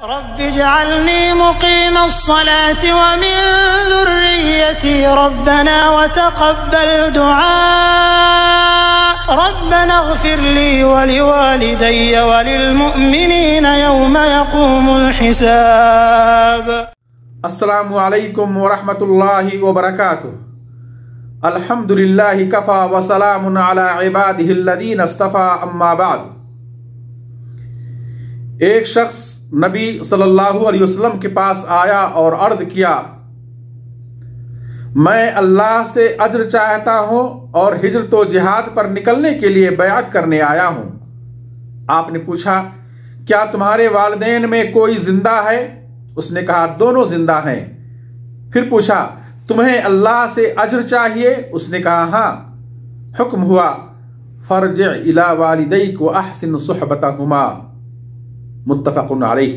رب اجعلني مقيم الصلاة ومن ذريتي ربنا وتقبل دعاء ربنا اغفر لي ولوالدي وللمؤمنين يوم يقوم الحساب. السلام علیکم ورحمۃ اللہ وبرکاتہ. الحمد للہ کفا وسلام علی عبادہ الذین اصطفى اما بعد. ایک شخص نبی صلی اللہ علیہ وسلم کے پاس آیا اور عرض کیا، میں اللہ سے اجر چاہتا ہوں اور ہجرت و جہاد پر نکلنے کے لیے بیعت کرنے آیا ہوں. آپ نے پوچھا، کیا تمہارے والدین میں کوئی زندہ ہے؟ اس نے کہا، دونوں زندہ ہیں. پھر پوچھا، تمہیں اللہ سے اجر چاہیے؟ اس نے کہا، ہاں. حکم ہوا، فرجع الی والدیک واحسن صحبتہما. متفق علیہ.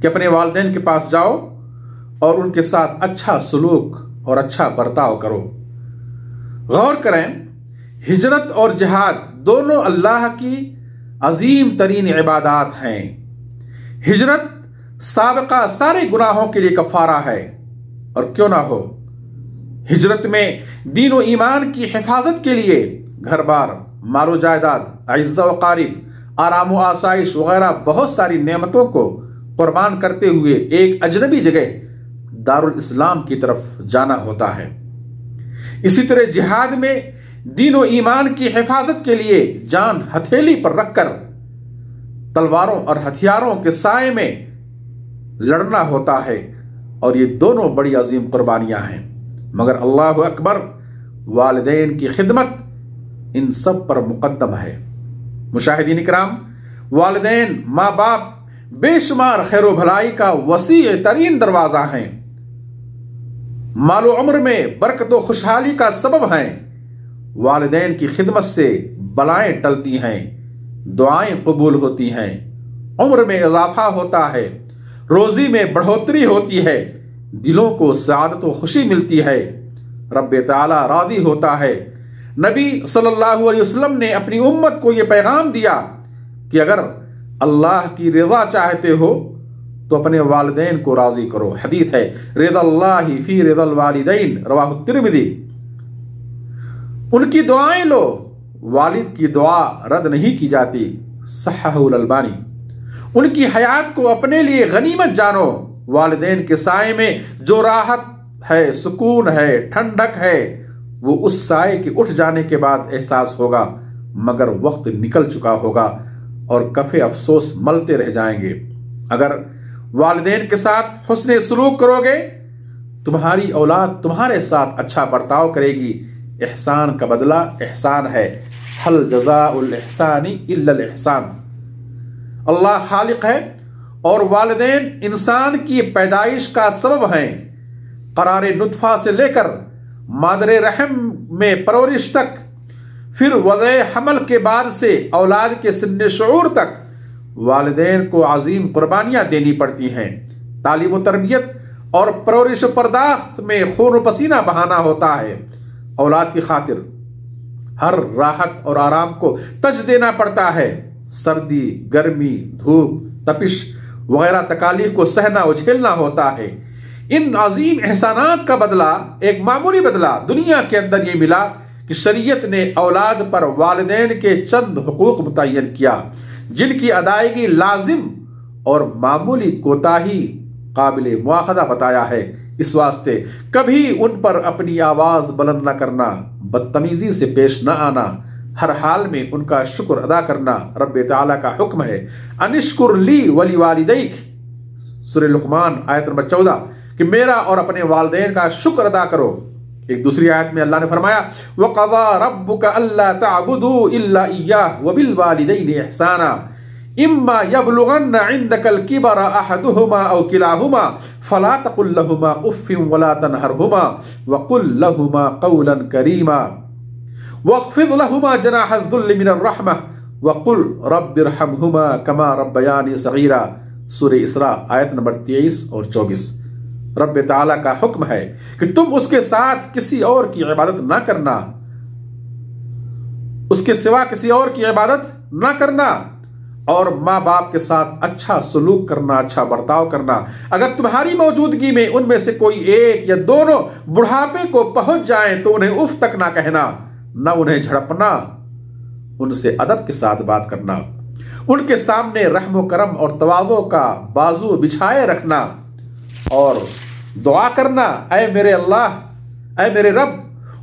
کہ اپنے والدین کے پاس جاؤ اور ان کے ساتھ اچھا سلوک اور اچھا برتاؤ کرو. غور کریں، ہجرت اور جہاد دونوں اللہ کی عظیم ترین عبادات ہیں. ہجرت سابقہ سارے گناہوں کے لیے کفارہ ہے، اور کیوں نہ ہو. ہجرت میں دین و ایمان کی حفاظت کے لیے گھر بار، مال و جائیداد، اعزہ و قارب، آرام و آسائش وغیرہ بہت ساری نعمتوں کو قربان کرتے ہوئے ایک اجنبی جگہ دارالاسلام کی طرف جانا ہوتا ہے. اسی طرح جہاد میں دین و ایمان کی حفاظت کے لیے جان ہتھیلی پر رکھ کر تلواروں اور ہتھیاروں کے سائے میں لڑنا ہوتا ہے، اور یہ دونوں بڑی عظیم قربانیاں ہیں. مگر اللہ اکبر، والدین کی خدمت ان سب پر مقدم ہے. مشاہدین کرام، والدین، ماں باپ بے شمار خیر و بھلائی کا وسیع ترین دروازہ ہیں. مال و عمر میں برکت و خوشحالی کا سبب ہیں. والدین کی خدمت سے بلائیں ٹلتی ہیں، دعائیں قبول ہوتی ہیں، عمر میں اضافہ ہوتا ہے، روزی میں بڑھوتری ہوتی ہے، دلوں کو سعادت و خوشی ملتی ہے، رب تعالی راضی ہوتا ہے. نبی صلی اللہ علیہ وسلم نے اپنی امت کو یہ پیغام دیا کہ اگر اللہ کی رضا چاہتے ہو تو اپنے والدین کو راضی کرو. حدیث ہے، رضا اللہ فی رضا الوالدین، رواہ الترمذی. ان کی دعائیں لو، والد کی دعا رد نہیں کی جاتی. صححہ الالبانی. ان کی حیات کو اپنے لیے غنیمت جانو. والدین کے سائے میں جو راحت ہے، سکون ہے، ٹھنڈک ہے، وہ اس سائے کے اٹھ جانے کے بعد احساس ہوگا، مگر وقت نکل چکا ہوگا اور کفے افسوس ملتے رہ جائیں گے. اگر والدین کے ساتھ حسن سلوک کرو گے، تمہاری اولاد تمہارے ساتھ اچھا برتاؤ کرے گی. احسان کا بدلہ احسان ہے. هل جزاء الاحسان الا الاحسان. اللہ خالق ہے اور والدین انسان کی پیدائش کا سبب ہیں. قرار نطفہ سے لے کر مادر رحم میں پرورش تک، پھر وضع حمل کے بعد سے اولاد کے سن شعور تک والدین کو عظیم قربانیاں دینی پڑتی ہیں. تعلیم و تربیت اور پرورش و پرداخت میں خون و پسینہ بہانا ہوتا ہے. اولاد کی خاطر ہر راحت اور آرام کو تج دینا پڑتا ہے. سردی، گرمی، دھوپ، تپش وغیرہ تکالیف کو سہنا و جھیلنا ہوتا ہے. ان عظیم احسانات کا بدلہ، ایک معمولی بدلہ دنیا کے اندر یہ ملا کہ شریعت نے اولاد پر والدین کے چند حقوق متعین کیا، جن کی ادائیگی لازم اور معمولی کوتاہی قابل مواخذہ بتایا ہے. اس واسطے کبھی ان پر اپنی آواز بلند نہ کرنا، بدتمیزی سے پیش نہ آنا، ہر حال میں ان کا شکر ادا کرنا رب تعالیٰ کا حکم ہے. انشکر لی ولی والدیک، سورہ لقمان آیت نمبر 14، کہ میرا اور اپنے والدین کا شکر ادا کرو. ایک دوسری آیت میں اللہ نے فرمایا، وَقَضَى رَبُّكَ أَلَّا تَعْبُدُوا إِلَّا إِيَّاهُ وَبِالْوَالِدَيْنِ إِحْسَانًا إِمَّا يَبْلُغَنَّ عِندَكَ الْكِبَرَ أَحَدُهُمَا أَوْ كِلَاهُمَا فَلَا تَقُل لَّهُمَا أُفٍّ وَلَا تَنْهَرْهُمَا وَقُل لَّهُمَا قَوْلًا كَرِيمًا وَاخْفِضْ لَهُمَا جَنَاحَ الذُّلِّ مِنَ الرَّحْمَةِ وَقُل رَّبِّ ارْحَمْهُمَا كَمَا رَبَّيَانِي صَغِيرًا. سورہ اسراء آیت نمبر 23 اور 24. رب تعالیٰ کا حکم ہے کہ تم اس کے ساتھ کسی اور کی عبادت نہ کرنا، اس کے سوا کسی اور کی عبادت نہ کرنا، اور ماں باپ کے ساتھ اچھا سلوک کرنا، اچھا برتاؤ کرنا۔ اگر تمہاری موجودگی میں ان میں سے کوئی ایک یا دونوں بڑھاپے کو پہنچ جائیں تو انہیں اف تک نہ کہنا، نہ انہیں جھڑپنا، ان سے ادب کے ساتھ بات کرنا، ان کے سامنے رحم و کرم اور تواضع کا بازو بچھائے رکھنا اور دعا کرنا، اے میرے اللہ، اے میرے رب،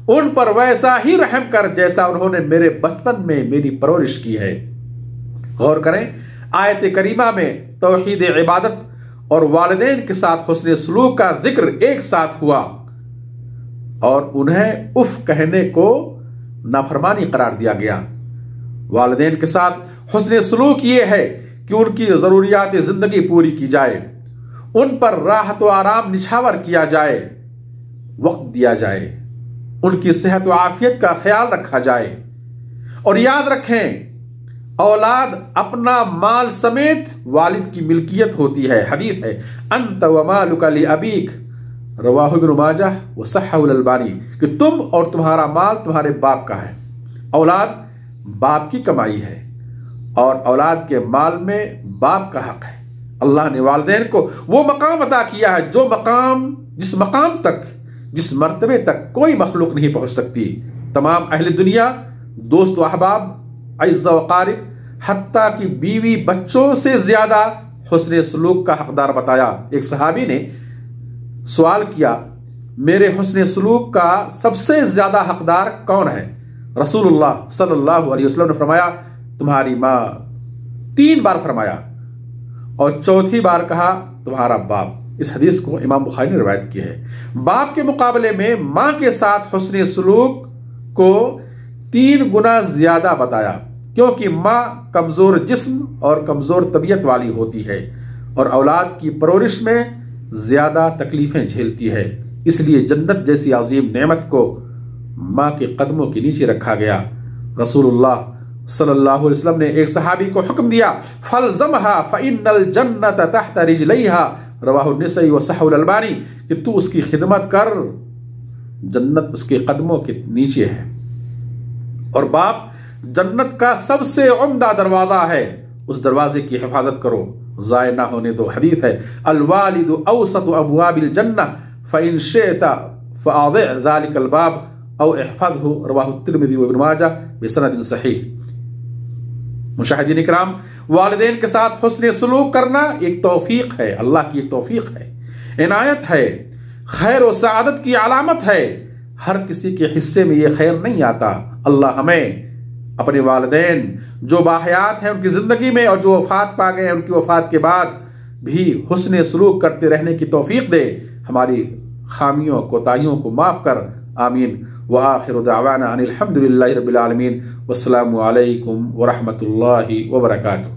ان پر ویسا ہی رحم کر جیسا انہوں نے میرے بچپن میں میری پرورش کی ہے۔ غور کریں، آیت کریمہ میں توحید عبادت اور والدین کے ساتھ حسن سلوک کا ذکر ایک ساتھ ہوا اور انہیں اف کہنے کو نافرمانی قرار دیا گیا۔ والدین کے ساتھ حسن سلوک یہ ہے کہ ان کی ضروریات زندگی پوری کی جائے، ان پر راحت و آرام نچھاور کیا جائے، وقت دیا جائے، ان کی صحت و عافیت کا خیال رکھا جائے۔ اور یاد رکھیں، اولاد اپنا مال سمیت والد کی ملکیت ہوتی ہے۔ حدیث ہے انت ومالک لابیک، رواہ ابن ماجہ وصححہ الالبانی، کہ تم اور تمہارا مال تمہارے باپ کا ہے۔ اولاد باپ کی کمائی ہے اور اولاد کے مال میں باپ کا حق ہے۔ اللہ نے والدین کو وہ مقام عطا کیا ہے جس مقام تک، جس مرتبے تک کوئی مخلوق نہیں پہنچ سکتی۔ تمام اہل دنیا، دوست و احباب، اعزاء و اقارب، حتیٰ کہ بیوی بچوں سے زیادہ حسن سلوک کا حقدار بتایا۔ ایک صحابی نے سوال کیا، میرے حسن سلوک کا سب سے زیادہ حقدار کون ہے؟ رسول اللہ صلی اللہ علیہ وسلم نے فرمایا، تمہاری ماں۔ 3 بار فرمایا اور چوتھی بار کہا تمہارا باپ۔ اس حدیث کو امام بخاری نے روایت کی ہے۔ باپ کے مقابلے میں ماں کے ساتھ حسن سلوک کو 3 گنا زیادہ بتایا، کیونکہ ماں کمزور جسم اور کمزور طبیعت والی ہوتی ہے اور اولاد کی پرورش میں زیادہ تکلیفیں جھیلتی ہے۔ اس لیے جنت جیسی عظیم نعمت کو ماں کے قدموں کے نیچے رکھا گیا۔ رسول اللہ صلی اللہ علیہ وسلم نے ایک صحابی کو حکم دیا، فَالْزَمْهَا فَإِنَّ الْجَنَّةَ تَحْتَ رِجْلَيْهَا، رواہ النسائی وصححہ الالبانی، کہ تو اس کی خدمت کر، جنت اس کے قدموں کے نیچے ہے۔ اور باپ جنت کا سب سے عمدہ دروازہ ہے، اس دروازے کی حفاظت کرو، ضائع نہ ہونے دو۔ حدیث ہے الوالد اوسط ابواب الجنہ فإن شئت فأضع ذلك الباب او احفظه، رواہ الترمذی وابن ماجہ بسند صحیح۔ مشاہدین اکرام، والدین کے ساتھ حسن سلوک کرنا ایک توفیق ہے، اللہ کی ایک توفیق ہے، عنایت ہے، خیر و سعادت کی علامت ہے۔ ہر کسی کے حصے میں یہ خیر نہیں آتا۔ اللہ ہمیں اپنے والدین جو باحیات ہیں ان کی زندگی میں اور جو وفات پا گئے ہیں ان کی وفات کے بعد بھی حسن سلوک کرتے رہنے کی توفیق دے، ہماری خامیوں کوتاہیوں کو معاف کر، آمین۔ وآخر دعوانا ان الحمد للہ رب العالمین، والسلام علیکم ورحمۃ اللہ وبرکاتہ۔